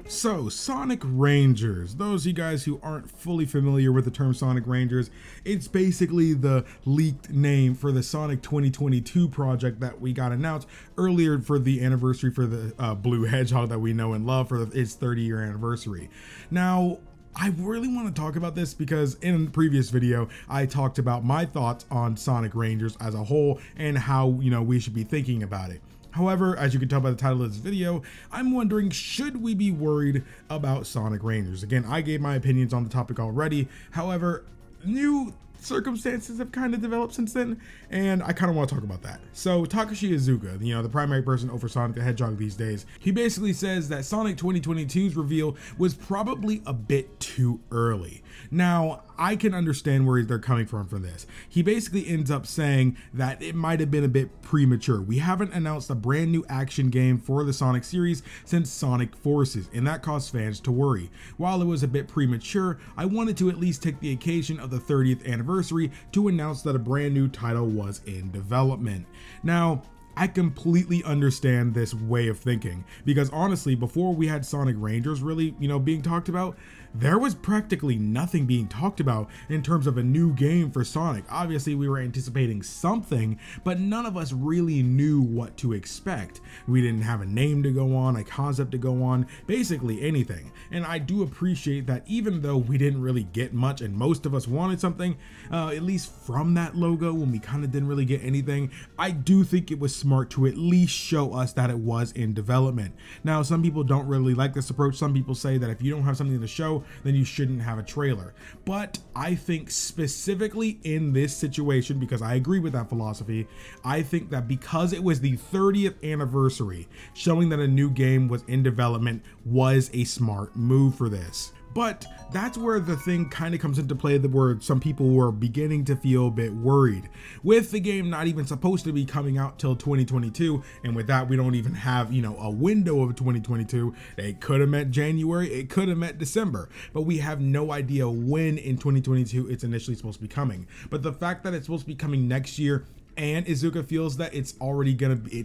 So, Sonic Rangers, those of you guys who aren't fully familiar with the term Sonic Rangers, it's basically the leaked name for the Sonic 2022 project that we got announced earlier for the anniversary for the Blue Hedgehog that we know and love for its 30-year anniversary. Now, I really want to talk about this because in a previous video, I talked about my thoughts on Sonic Rangers as a whole and how, we should be thinking about it. However, as you can tell by the title of this video, I'm wondering, should we be worried about Sonic Rangers? Again, I gave my opinions on the topic already. However, new circumstances have kind of developed since then, and I kind of want to talk about that. So Takashi Iizuka, the primary person over Sonic the Hedgehog these days, he basically says that Sonic 2022's reveal was probably a bit too early. Now, I can understand where they're coming from this. He basically ends up saying that it might have been a bit premature. We haven't announced a brand new action game for the Sonic series since Sonic Forces, and that caused fans to worry. While it was a bit premature, I wanted to at least take the occasion of the 30th anniversary to announce that a brand new title was in development. Now, I completely understand this way of thinking because honestly, before we had Sonic Rangers really, being talked about, there was practically nothing being talked about in terms of a new game for Sonic. Obviously, we were anticipating something, but none of us really knew what to expect. We didn't have a name to go on, a concept to go on, basically anything. And I do appreciate that even though we didn't really get much and most of us wanted something, at least from that logo when we kind of didn't really get anything, I do think it was smart to at least show us that it was in development. Now, some people don't really like this approach. Some people say that if you don't have something to show, then you shouldn't have a trailer. But I think specifically in this situation, because I agree with that philosophy, I think that because it was the 30th anniversary, showing that a new game was in development was a smart move for this. But that's where the thing kind of comes into play, where some people were beginning to feel a bit worried. With the game not even supposed to be coming out till 2022, and with that we don't even have, a window of 2022. It could have meant January, it could have meant December, but we have no idea when in 2022 it's initially supposed to be coming. But the fact that it's supposed to be coming next year, and Iizuka feels that it's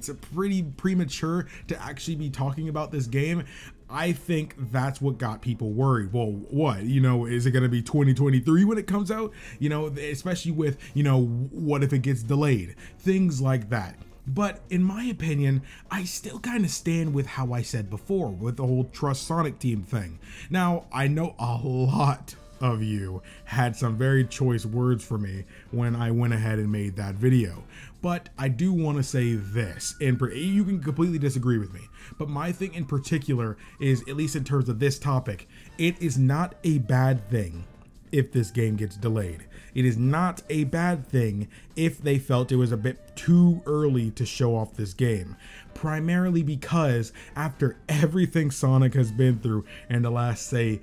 a pretty premature to actually be talking about this game, I think that's what got people worried. Well, what, is it going to be 2023 when it comes out? Especially with, what if it gets delayed? Things like that. But in my opinion, I still kind of stand with how I said before with the whole Trust Sonic Team thing. Now, I know a lot of you had some very choice words for me when I went ahead and made that video, but I do want to say this, and you can completely disagree with me, but my thing in particular is, at least in terms of this topic, it is not a bad thing if this game gets delayed. It is not a bad thing if they felt it was a bit too early to show off this game, primarily because after everything Sonic has been through in the last, say,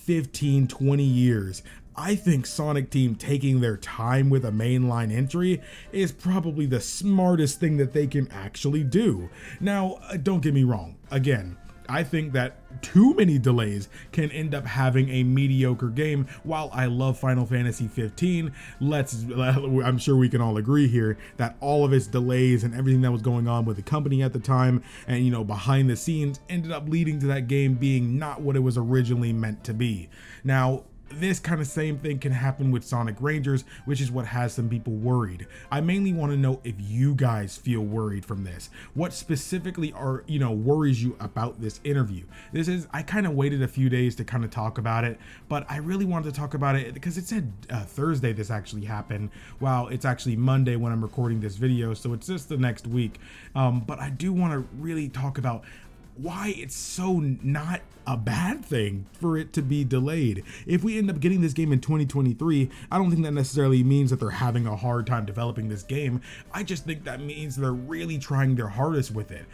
15-20 years, I think Sonic Team taking their time with a mainline entry is probably the smartest thing that they can actually do. Now, don't get me wrong, again, I think that too many delays can end up having a mediocre game. While I love Final Fantasy 15, I'm sure we can all agree here that all of its delays and everything that was going on with the company at the time and, behind the scenes ended up leading to that game being not what it was originally meant to be. Now, this kind of same thing can happen with Sonic Rangers, which is what has some people worried. I mainly want to know if you guys feel worried from this. What specifically worries you about this interview? I kind of waited a few days to kind of talk about it, but I really wanted to talk about it because it said Thursday this actually happened. Well, it's actually Monday when I'm recording this video, so it's just the next week. But I do want to really talk about why it's so not a bad thing for it to be delayed. If we end up getting this game in 2023, I don't think that necessarily means that they're having a hard time developing this game. I just think that means they're really trying their hardest with it.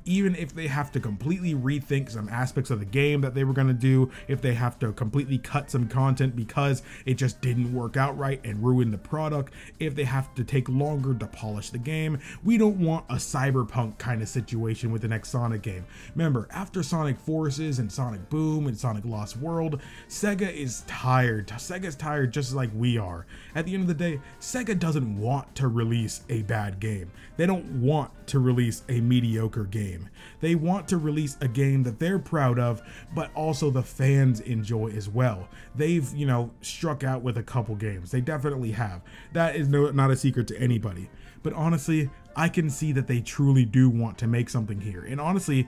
Even if they have to completely rethink some aspects of the game that they were going to do, if they have to completely cut some content because it just didn't work out right and ruin the product, if they have to take longer to polish the game, we don't want a cyberpunk kind of situation with the next Sonic game. game. Remember, after Sonic Forces and Sonic Boom and Sonic Lost World, Sega is tired. Sega's tired just like we are. At the end of the day, Sega doesn't want to release a bad game. They don't want to release a mediocre game. They want to release a game that they're proud of, but also the fans enjoy as well. They've, struck out with a couple games. They definitely have. That is not a secret to anybody. But honestly, I can see that they truly do want to make something here. And honestly,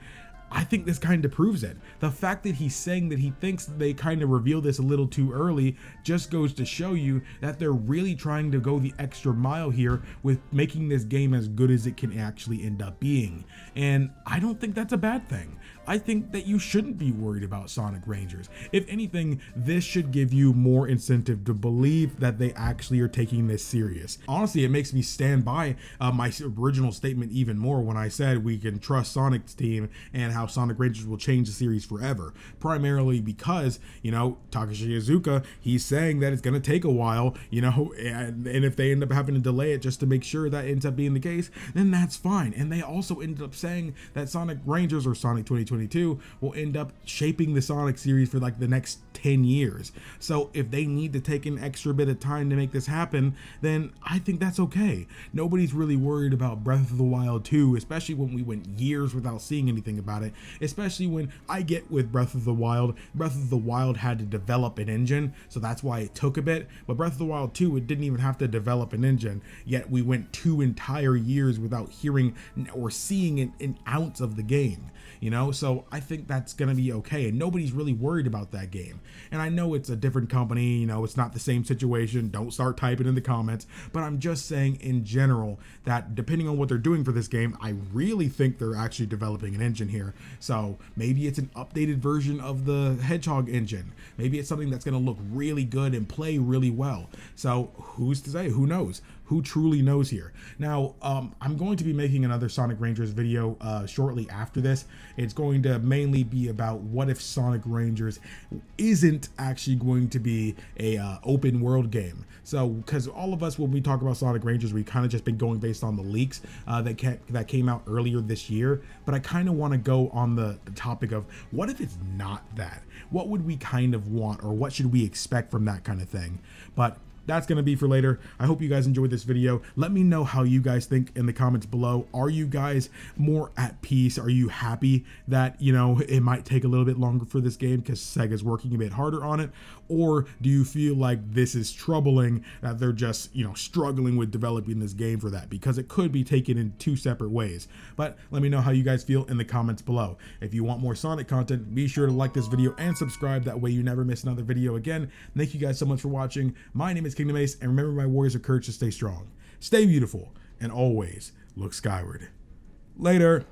I think this kind of proves it. The fact that he's saying that he thinks they kind of reveal this a little too early just goes to show you that they're really trying to go the extra mile here with making this game as good as it can actually end up being. And I don't think that's a bad thing. I think that you shouldn't be worried about Sonic Rangers. If anything, this should give you more incentive to believe that they actually are taking this serious. Honestly, it makes me stand by my original statement even more when I said we can trust Sonic's team and how Sonic Rangers will change the series forever. Primarily because, Takashi Iizuka, he's saying that it's going to take a while, and if they end up having to delay it just to make sure that ends up being the case, then that's fine. And they also ended up saying that Sonic Rangers or Sonic 2022 will end up shaping the Sonic series for like the next 10 years. So if they need to take an extra bit of time to make this happen, then I think that's okay. Nobody's really worried about Breath of the Wild 2, especially when we went years without seeing anything about it. Especially when I get with Breath of the Wild had to develop an engine, so that's why it took a bit. But Breath of the Wild 2, it didn't even have to develop an engine, yet we went 2 entire years without hearing or seeing an ounce of the game. So I think that's gonna be okay, and nobody's really worried about that game. And I know it's a different company, it's not the same situation. Don't start typing in the comments, but I'm just saying in general that depending on what they're doing for this game, I really think they're actually developing an engine here. So maybe it's an updated version of the Hedgehog engine. Maybe it's something that's gonna look really good and play really well. So who's to say? Who knows? Who truly knows here? Now, I'm going to be making another Sonic Rangers video shortly after this. It's going to mainly be about what if Sonic Rangers isn't actually going to be a open world game. So, because all of us, when we talk about Sonic Rangers, we kind of just been going based on the leaks that came out earlier this year. But I kind of want to go on the topic of what if it's not that? What would we kind of want, or what should we expect from that kind of thing? But that's going to be for later. I hope you guys enjoyed this video. Let me know how you guys think in the comments below. Are you guys more at peace? Are you happy that, it might take a little bit longer for this game because Sega's working a bit harder on it? Or do you feel like this is troubling, that they're just, struggling with developing this game for that? Because it could be taken in 2 separate ways. But let me know how you guys feel in the comments below. If you want more Sonic content, be sure to like this video and subscribe. That way you never miss another video again. Thank you guys so much for watching. My name is KingdomAce, and remember, my warriors are courage to stay strong, stay beautiful, and always look skyward. Later.